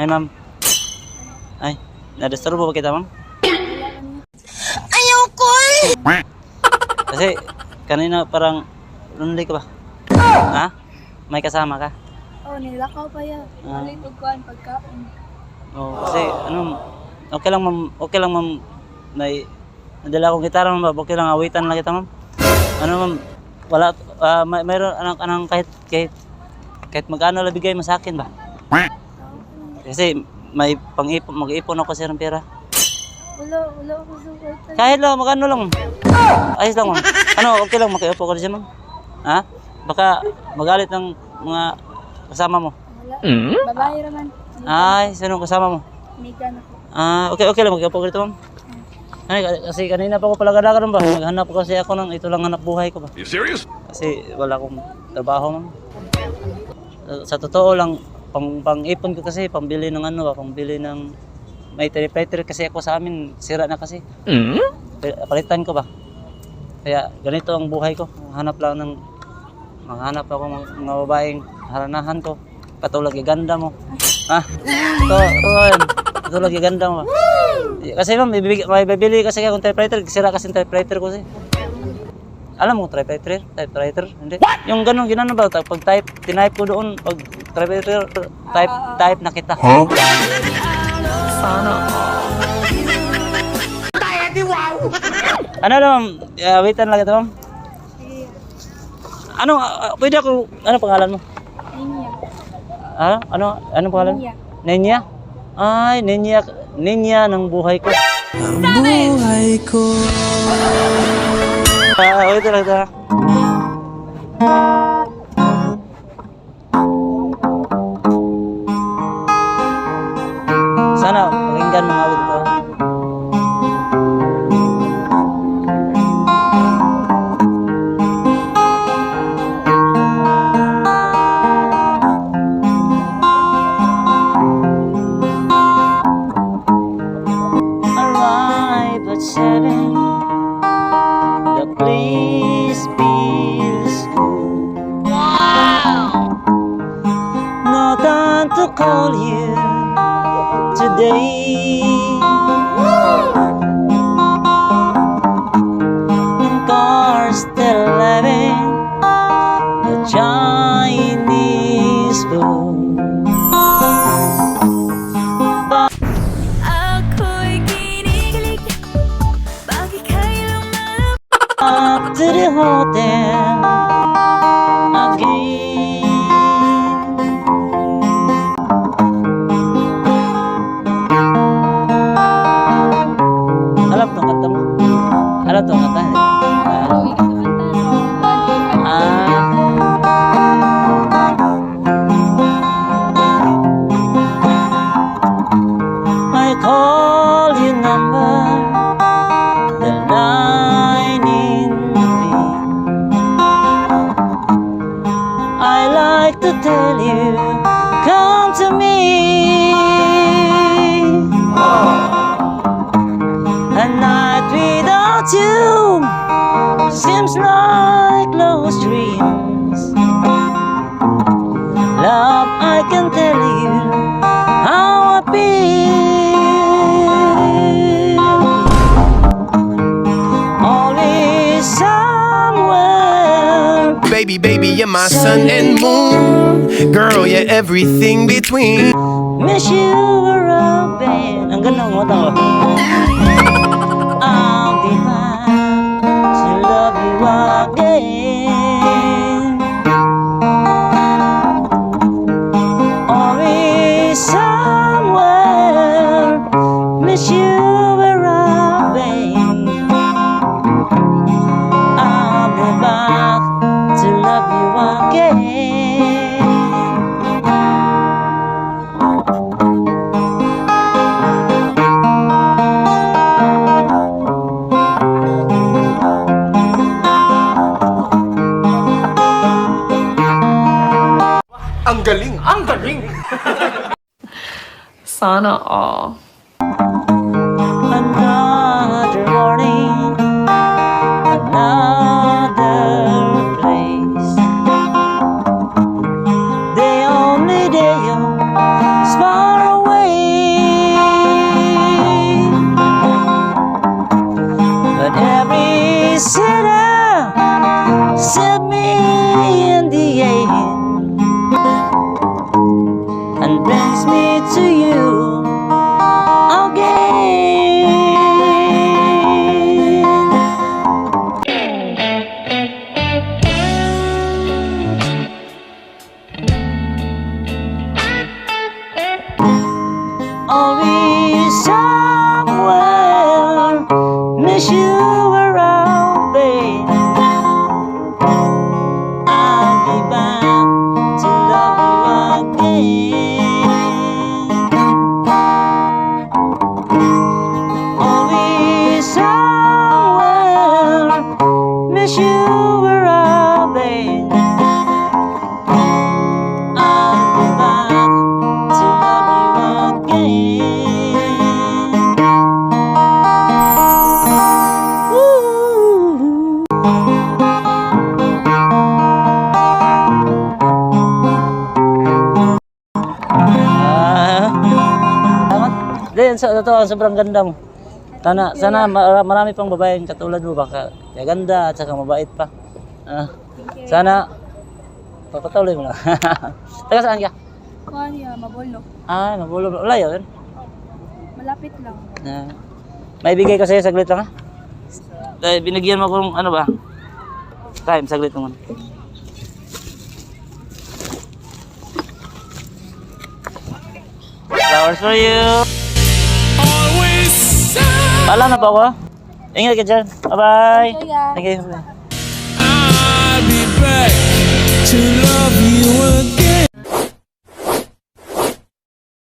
Hi, ma'am. Ay, na-disturbo ba kita, ma'am? Ayoko eh! Kasi, kanina parang lonely ka ba? Ha? May kasama ka? Oh, nilakaw pa yan. Malit og kuan pagkaon. Kasi, okay lang, ma'am. Okay lang, ma'am. Nadala akong gitara, ma'am. Okay lang, awitan lang kita, ma'am. Ma'am, wala, mayroon, kahit magkano lang bigay mo sa akin ba? Kasi, mag-ipon ako sa pera. Wala ako sa kwarta. Kahit lang, magkano lang. Ayos lang, ma'am. Okay lang, makiupo ka dyan, ma'am. Ha? Baka magalit ng mga kasama mo. Wala. Babae raman. Ay, sino kasama mo? Migan ako. Okay lang, makiupo ka dito, ma'am. Kasi kanina pa ako palagadagan ba? Maghanap ko kasi ako ito lang hanap buhay ko ba? You serious? Kasi wala akong trabaho, ma'am. Sa totoo lang, pang-ipon ko kasi, pambili ng pambili ng may typewriter kasi ako sa amin, sira na kasi. Palitan ko ba? Kaya ganito ang buhay ko. Maghanap ako ng mga babaeng haranahan ko. Katulad ganda mo. Ha? Katulad ganda mo. Kasi ma'am, may bibili kasi akong typewriter, sira kasi yung typewriter ko kasi. Alam mo typewriter? Hindi. Yung ganun ginano ba pag tinype ko doon pag typewriter type na kita. Huh? Sana. Ano ma'am? Waitan lang ito, ma'am. Sige. Pwede ako, pangalan mo? Ninya. Ano pangalan? Ninya. Nenya? Ay, Nenya ng buhay ko. Ang buhay ko. Wait lang ito. Sana pakinggan mga awit ito. Arrive at 7. The place feels good. Wow! No time to call you today. Cars still living the Chinese food. Ako'y kinikilig, bakit kayo lumalabas? Up to the hotel again. Alam tong kanta mo? Alam tong kanta? Uy, kumanta sa kuan. I call your number, the line in vain. I like to tell you, come to me. A night without you seems like lost dreams. Love, I can tell you how I feel. Always somewhere. Baby, you're my sun and moon. Girl, you're everything between. Miss you around, babe. Ang ganda ng mata ko. I'll be back to love you again. Always somewhere. Miss you around, babe. I'll be back to love you again. Ang galing! Ang galing! Sana all. Another morning, another place. The only day is far away. sinner set me in the air and brings me to you again. Always somewhere, miss you around, babe. I'll be back to love you again. Always somewhere, miss you around, babe. I'll be back to love you again. Woo. Salamat. Din sa totoo, sobrang ganda mo. Sana marami pang babaeng katulad mo baka kaya ganda at saka mabait pa. Sana papatuloy mo na. Taga saan ka? Kuan ya, Mabolo. Mabulo. Layo yun. Malapit lang. May bigay ko sa'yo, saglit lang ha. Binigyan mo kung ano ba? Time, saglit naman. Flowers for you. Paalam na po ako. Ingat ka dyan. Bye-bye. Kuya. Thank you. I'll be back